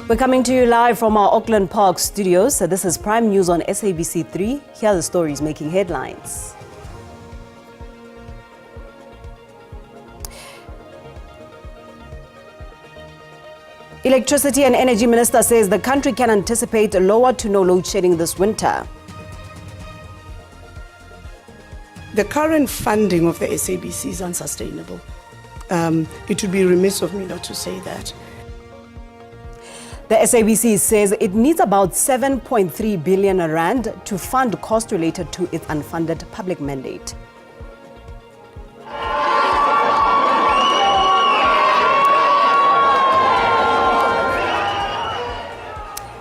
We're coming to you live from our Auckland Park studios. So this is Prime News on SABC 3. Here are the stories making headlines. Electricity and Energy Minister says the country can anticipate lower to no load shedding this winter. The current funding of the SABC is unsustainable. It would be remiss of me not to say that. The SABC says it needs about 7.3 billion rand to fund costs related to its unfunded public mandate.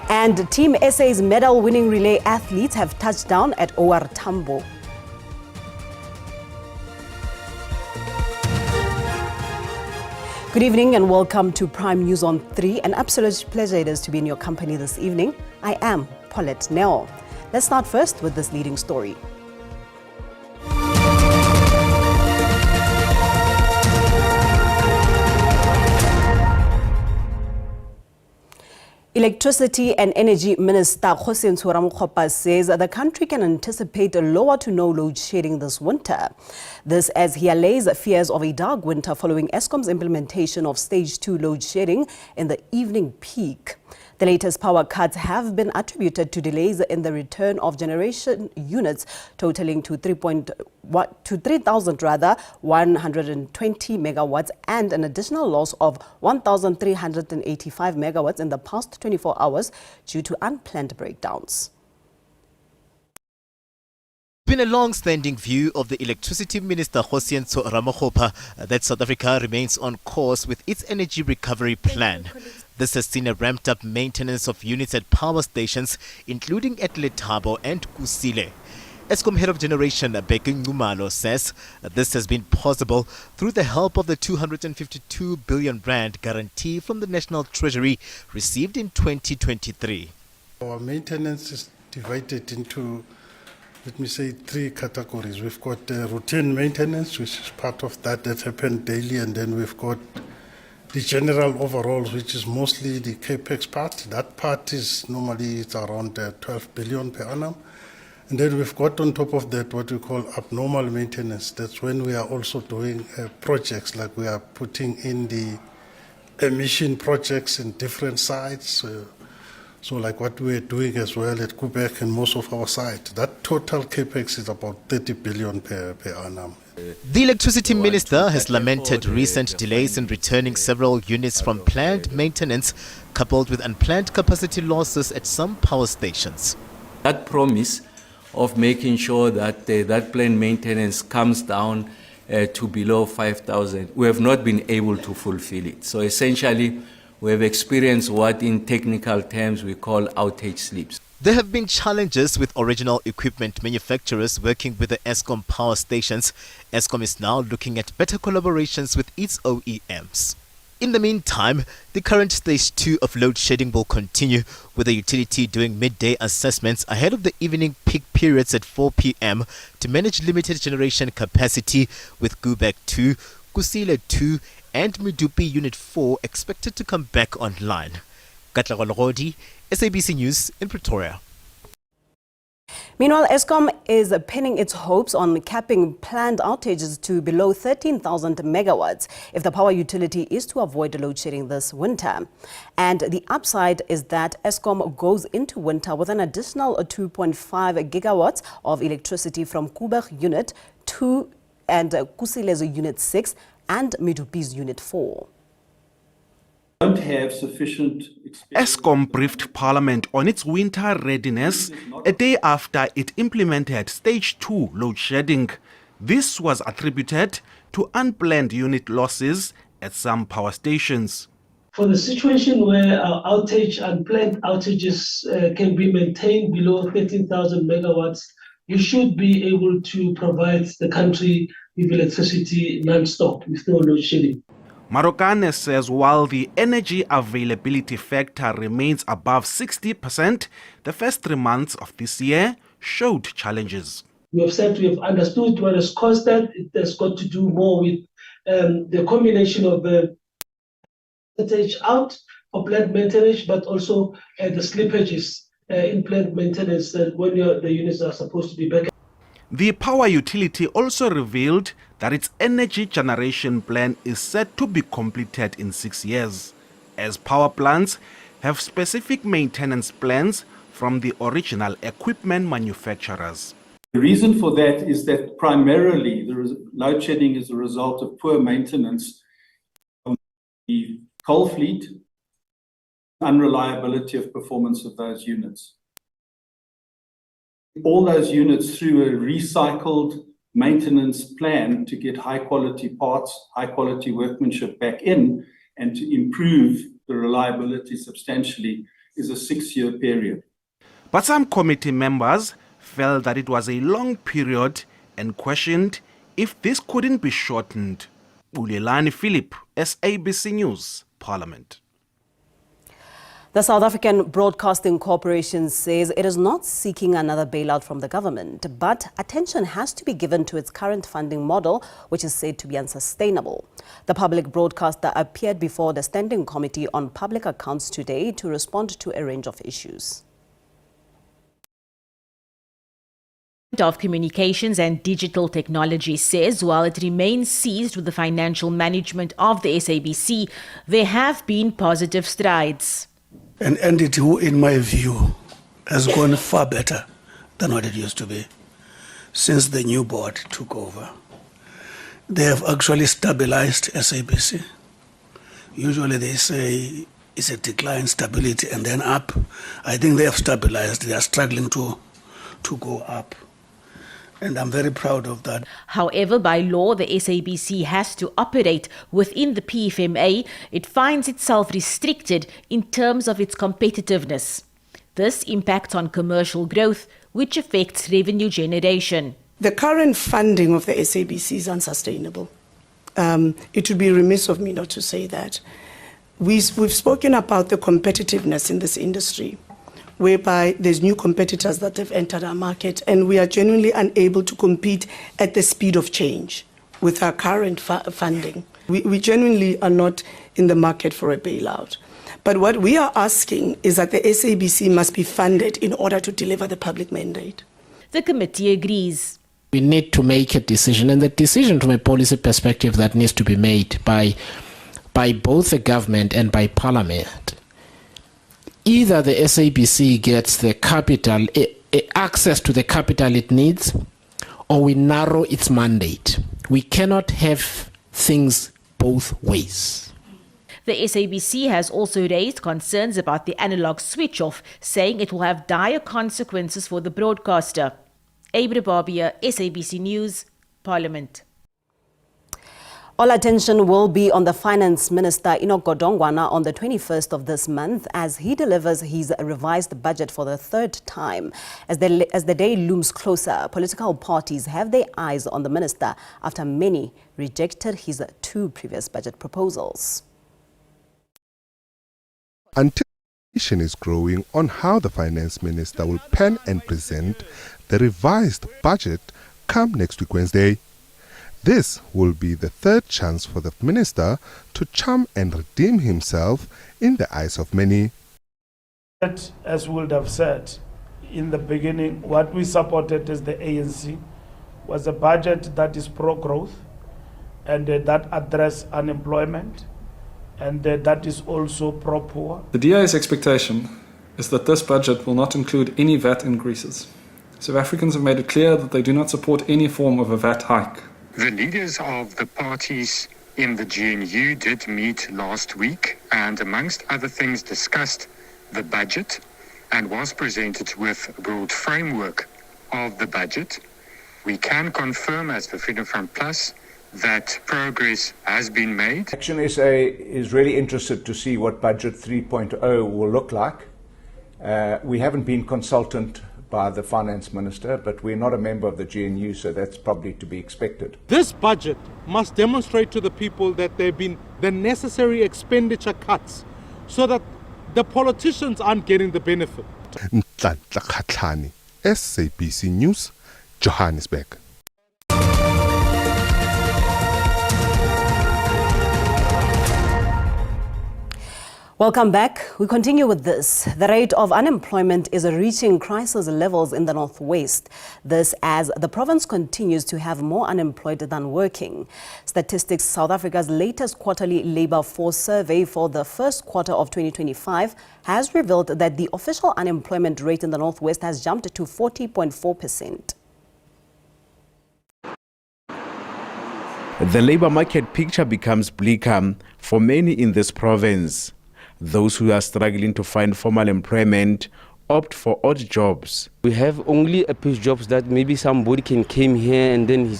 And Team SA's medal-winning relay athletes have touched down at OR Tambo. Good evening and welcome to Prime News on 3. An absolute pleasure it is to be in your company this evening. I am Paulette Nell. Let's start first with this leading story. Electricity and Energy Minister Usiniso says the country can anticipate a lower to no load shedding this winter. This as he allays fears of a dark winter following Eskom's implementation of stage 2 load shedding in the evening peak. The latest power cuts have been attributed to delays in the return of generation units totaling to 3,120 megawatts and an additional loss of 1,385 megawatts in the past 24 hours due to unplanned breakdowns. Been a long-standing view of the Electricity Minister Usiniso that South Africa remains on course with its energy recovery plan. This has seen a ramped-up maintenance of units at power stations, including at Letabo and Kusile. Eskom Head of Generation Beke Ngumalo says this has been possible through the help of the 252 billion rand guarantee from the National Treasury received in 2023. Our maintenance is divided into, let me say, 3 categories. We've got routine maintenance, which is part of that happens daily, and then we've got the general overhauls, which is mostly the capex part. That part is normally it's around 12 billion per annum. And then we've got on top of that what we call abnormal maintenance. That's when we are also doing projects, like we are putting in the emission projects in different sites. So like what we're doing as well at Quebec and most of our sites. That total capex is about 30 billion per annum. The Electricity Minister has lamented recent delays in returning several units from planned maintenance, coupled with unplanned capacity losses at some power stations. That promise of making sure that that planned maintenance comes down to below 5,000, we have not been able to fulfill it. So essentially, we have experienced what in technical terms we call outage slips. There have been challenges with original equipment manufacturers working with the Eskom power stations. Eskom is now looking at better collaborations with its OEMs. In the meantime, the current stage 2 of load shedding will continue, with the utility doing midday assessments ahead of the evening peak periods at 4 p.m. to manage limited generation capacity, with Gubek 2, Kusile 2 and Medupi Unit 4 expected to come back online. Katla Golgodi, SABC News in Pretoria. Meanwhile, Eskom is pinning its hopes on capping planned outages to below 13,000 megawatts if the power utility is to avoid load shedding this winter. And the upside is that Eskom goes into winter with an additional 2.5 gigawatts of electricity from Kubek Unit 2 and Kusile's Unit 6 and Medupi's Unit 4. Don't have sufficient Eskom briefed Parliament on its winter readiness a day after it implemented Stage 2 load shedding. This was attributed to unplanned unit losses at some power stations. For the situation where our unplanned outages can be maintained below 13,000 megawatts, we should be able to provide the country with electricity non-stop with no load shedding. Marokane says while the energy availability factor remains above 60%, the first 3 months of this year showed challenges. We have said we have understood what has caused that. It has got to do more with the combination of the outage out for plant maintenance, but also the slippages in plant maintenance when the units are supposed to be back. The power utility also revealed that its energy generation plan is set to be completed in 6 years, as power plants have specific maintenance plans from the original equipment manufacturers. The reason for that is that primarily load shedding is a result of poor maintenance of the coal fleet, unreliability of performance of those units. All those units through a recycled maintenance plan to get high quality parts, high quality workmanship back in, and to improve the reliability substantially is a 6-year period. But some committee members felt that it was a long period and questioned if this couldn't be shortened. Bulelani Philip, SABC News, Parliament. The South African Broadcasting Corporation says it is not seeking another bailout from the government, but attention has to be given to its current funding model, which is said to be unsustainable. The public broadcaster appeared before the Standing Committee on Public Accounts today to respond to a range of issues. Of Communications and Digital Technology says while it remains seized with the financial management of the SABC, there have been positive strides. An entity who, in my view, has gone far better than what it used to be since the new board took over. They have actually stabilized SABC. Usually they say it's a decline, stability, and then up. I think they have stabilized. They are struggling to go up. And I'm very proud of that. However, by law, the SABC has to operate within the PFMA. It finds itself restricted in terms of its competitiveness. This impacts on commercial growth, which affects revenue generation. The current funding of the SABC is unsustainable. It would be remiss of me not to say that. We've spoken about the competitiveness in this industry, whereby there's new competitors that have entered our market, and we are genuinely unable to compete at the speed of change with our current funding. We genuinely are not in the market for a bailout. But what we are asking is that the SABC must be funded in order to deliver the public mandate. The committee agrees. We need to make a decision, and the decision from a policy perspective that needs to be made by both the government and by Parliament. Either the SABC gets the capital, access to the capital it needs, or we narrow its mandate. We cannot have things both ways. The SABC has also raised concerns about the analog switch-off, saying it will have dire consequences for the broadcaster. Abra Barbia, SABC News, Parliament. All attention will be on the Finance Minister Enoch Godongwana on the 21st of this month as he delivers his revised budget for the third time. As the day looms closer, political parties have their eyes on the minister after many rejected his 2 previous budget proposals. Anticipation is growing on how the Finance Minister will pen and present the revised budget come next week Wednesday. This will be the third chance for the minister to charm and redeem himself in the eyes of many. As we would have said in the beginning, what we supported as the ANC was a budget that is pro-growth and that address unemployment and that is also pro-poor. The DA's expectation is that this budget will not include any VAT increases. South Africans have made it clear that they do not support any form of a VAT hike. The leaders of the parties in the GNU did meet last week and amongst other things discussed the budget and was presented with a broad framework of the budget. We can confirm as the Freedom Front Plus that progress has been made. Action SA is really interested to see what Budget 3.0 will look like. We haven't been consultant by the Finance Minister, but we're not a member of the GNU, so that's probably to be expected. This budget must demonstrate to the people that there have been the necessary expenditure cuts so that the politicians aren't getting the benefit. Nhlanhla Khatlani, SABC News, Johannesburg. Welcome back. We continue with this. The rate of unemployment is reaching crisis levels in the northwest. This as the province continues to have more unemployed than working. Statistics South Africa's latest quarterly labor force survey for the first quarter of 2025 has revealed that the official unemployment rate in the northwest has jumped to 40.4%. The labor market picture becomes bleaker for many in this province. Those who are struggling to find formal employment opt for odd jobs. We have only a few jobs that maybe somebody can came here and then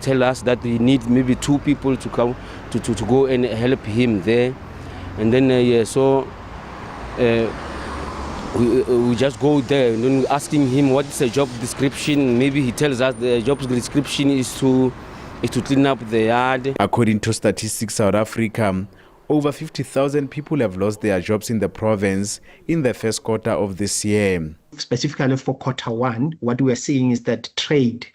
tell us that we need maybe 2 people to come to go and help him there, and then we just go there and then asking him what is the job description. Maybe he tells us the job description is to clean up the yard. According to Statistics South Africa, over 50,000 people have lost their jobs in the province in the first quarter of this year. Specifically for quarter 1, what we are seeing is that trade,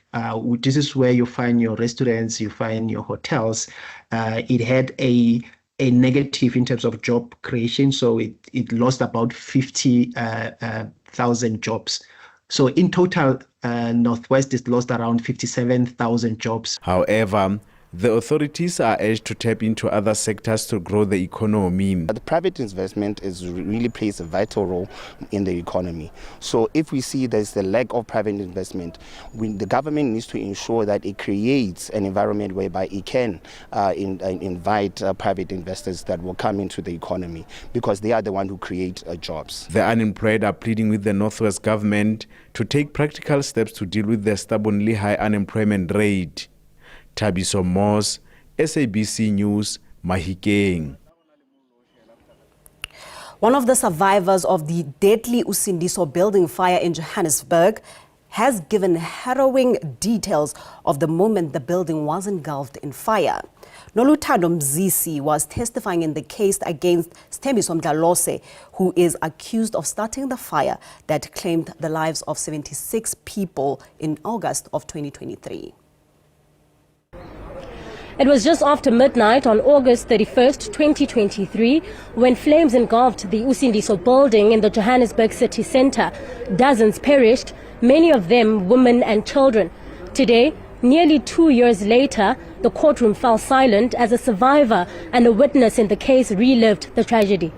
this is where you find your restaurants, you find your hotels, it had a negative in terms of job creation, so it lost about 50,000 jobs. So in total, Northwest is lost around 57,000 jobs. However, the authorities are urged to tap into other sectors to grow the economy. The private investment really plays a vital role in the economy. So if we see there's a lack of private investment, the government needs to ensure that it creates an environment whereby it can invite private investors that will come into the economy, because they are the ones who create jobs. The unemployed are pleading with the Northwest government to take practical steps to deal with the stubbornly high unemployment rate. Tabiso Moss, SABC News, Mahikeng. One of the survivors of the deadly Usiniso building fire in Johannesburg has given harrowing details of the moment the building was engulfed in fire. Noluthando Mzisi was testifying in the case against Sthembiso Mdlalose, who is accused of starting the fire that claimed the lives of 76 people in August of 2023. It was just after midnight on August 31st, 2023, when flames engulfed the Usiniso building in the Johannesburg city centre. Dozens perished, many of them women and children. Today, nearly 2 years later, the courtroom fell silent as a survivor and a witness in the case relived the tragedy.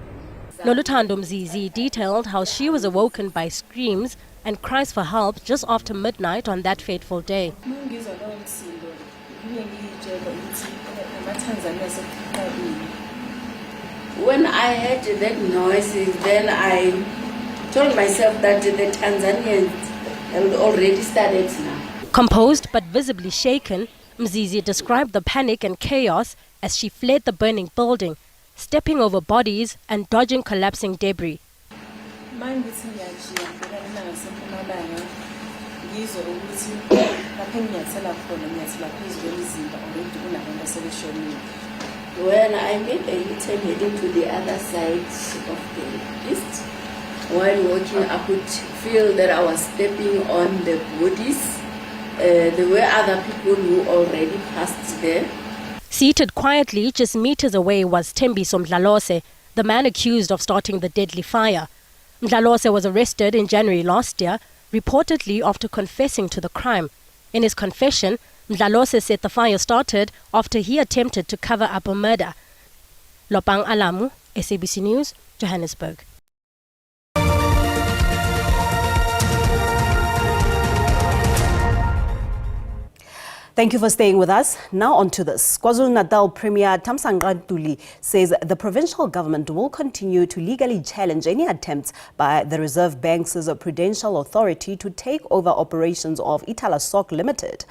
Noluthando Mzizi detailed how she was awoken by screams and cries for help just after midnight on that fateful day. When I heard that noise, then I told myself that the Tanzanians had already started now. Composed but visibly shaken, Mzizi described the panic and chaos as she fled the burning building, stepping over bodies and dodging collapsing debris. When I made a U-turn heading to the other side of the east, while walking, I could feel that I was stepping on the bodies. There were other people who already passed there. Seated quietly just meters away was Sthembiso Mdlalose, the man accused of starting the deadly fire. Mdlalose was arrested in January last year, reportedly after confessing to the crime. In his confession, Mdlalose said the fire started after he attempted to cover up a murder. Lopang Alamu, SABC News, Johannesburg. Thank you for staying with us. Now on to this. KwaZulu-Natal Premier Tuli says the provincial government will continue to legally challenge any attempts by the Reserve Bank's Prudential Authority to take over operations of Italasoc Limited.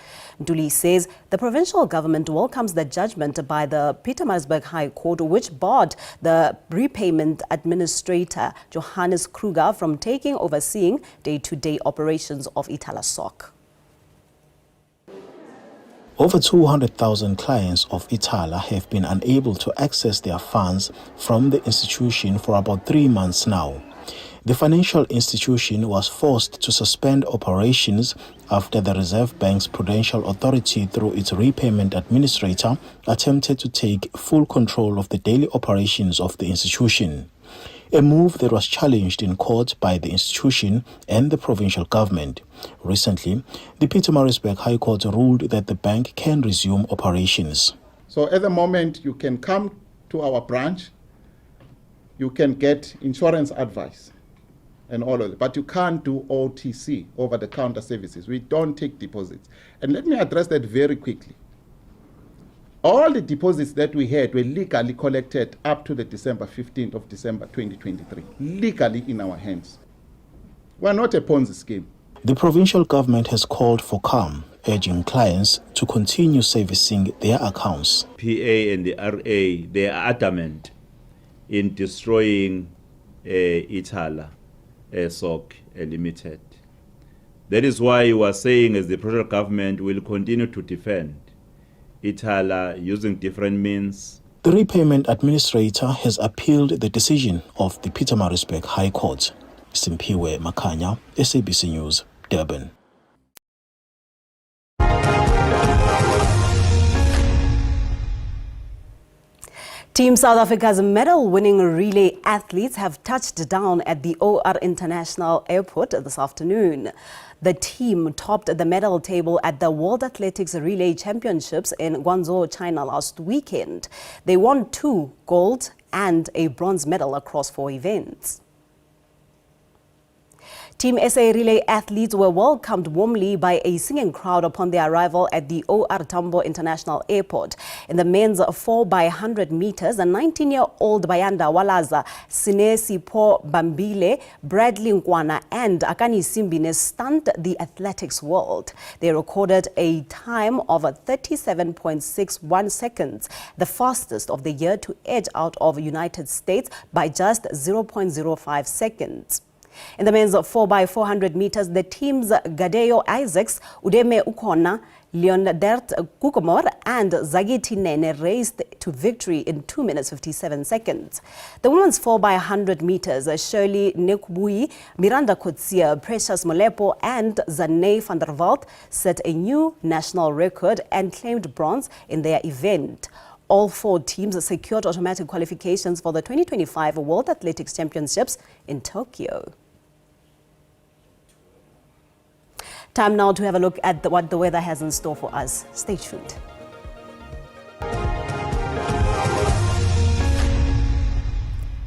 Tuli says the provincial government welcomes the judgment by the Pietermaritzburg High Court, which barred the repayment administrator Johannes Kruger from taking overseeing day-to-day operations of Italasoc. Over 200,000 clients of Itala have been unable to access their funds from the institution for about 3 months now. The financial institution was forced to suspend operations after the Reserve Bank's Prudential Authority, through its repayment administrator, attempted to take full control of the daily operations of the institution. A move that was challenged in court by the institution and the provincial government. Recently, the Pietermaritzburg High Court ruled that the bank can resume operations. So at the moment, you can come to our branch, you can get insurance advice and all of it, but you can't do OTC, over-the-counter services. We don't take deposits. And let me address that very quickly. All the deposits that we had were legally collected up to the 15th of December 2023, legally in our hands. We're not a Ponzi scheme. The provincial government has called for calm, urging clients to continue servicing their accounts. PA and the RA, they are adamant in destroying Ithala SOC Limited. That is why we are saying, as the provincial government will continue to defend Ithala using different means. The repayment administrator has appealed the decision of the Pietermaritzburg High Court. Simpiwe Makanya, SABC News, Durban. Team South Africa's medal-winning relay athletes have touched down at the OR International Airport this afternoon. The team topped the medal table at the World Athletics Relay Championships in Guangzhou, China last weekend. They won 2 gold and a bronze medal across 4 events. Team SA relay athletes were welcomed warmly by a singing crowd upon their arrival at the OR Tambo International Airport. In the men's 4x100 meters, a 19-year-old Bayanda Walaza, Sinesi Po Bambile, Bradley Nkwana and Akani Simbine stunned the athletics world. They recorded a time of 37.61 seconds, the fastest of the year, to edge out of United States by just 0.05 seconds. In the men's 4x400 meters, the teams Gadeo Isaacs, Udeme Ukona, Leonard Kukomor and Zagiti Nene raced to victory in 2 minutes 57 seconds. The women's 4x100 meters, Shirley Nekubui, Miranda Kotsia, Precious Molepo and Zanay van der Walt set a new national record and claimed bronze in their event. All 4 teams secured automatic qualifications for the 2025 World Athletics Championships in Tokyo. Time now to have a look at what the weather has in store for us. Stay tuned.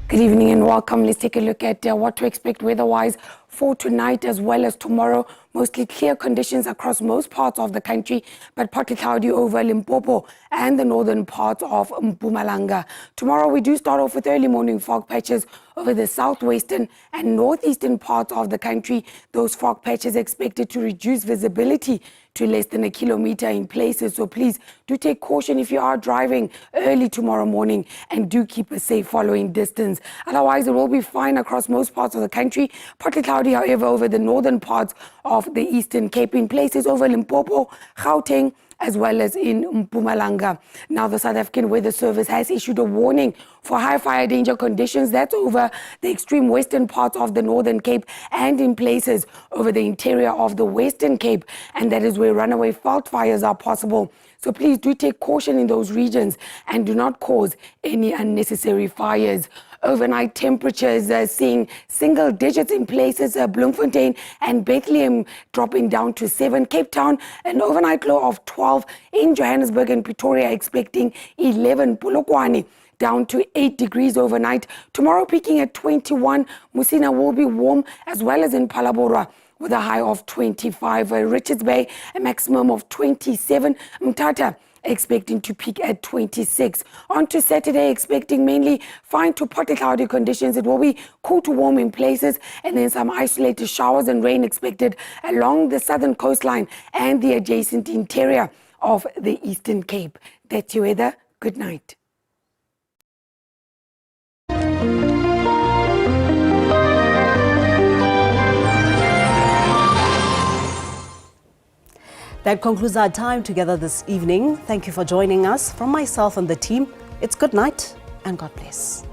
Good evening and welcome. Let's take a look at what to expect weather-wise for tonight as well as tomorrow. Mostly clear conditions across most parts of the country, but partly cloudy over Limpopo and the northern part of Mpumalanga. Tomorrow we do start off with early morning fog patches over the southwestern and northeastern parts of the country. Those fog patches expected to reduce visibility to less than 1 kilometer in places. So please do take caution if you are driving early tomorrow morning and do keep a safe following distance. Otherwise, it will be fine across most parts of the country. Partly cloudy, however, over the northern parts of the Eastern Cape, in places over Limpopo, Gauteng, as well as in Mpumalanga. Now, the South African Weather Service has issued a warning for high fire danger conditions. That's over the extreme western parts of the Northern Cape and in places over the interior of the Western Cape. And that is where runaway fault fires are possible. So please do take caution in those regions and do not cause any unnecessary fires. Overnight temperatures seeing single digits in places, Bloemfontein and Bethlehem dropping down to 7. Cape Town, an overnight low of 12. In Johannesburg and Pretoria, expecting 11. Polokwane down to 8 degrees overnight. Tomorrow peaking at 21. Musina will be warm, as well as in Phalaborwa, with a high of 25. Richards Bay, a maximum of 27. Mthatha expecting to peak at 26. On to Saturday, expecting mainly fine to partly cloudy conditions. It will be cool to warm in places, and then some isolated showers and rain expected along the southern coastline and the adjacent interior of the Eastern Cape. That's your weather. Good night. That concludes our time together this evening. Thank you for joining us. From myself and the team, it's good night and God bless.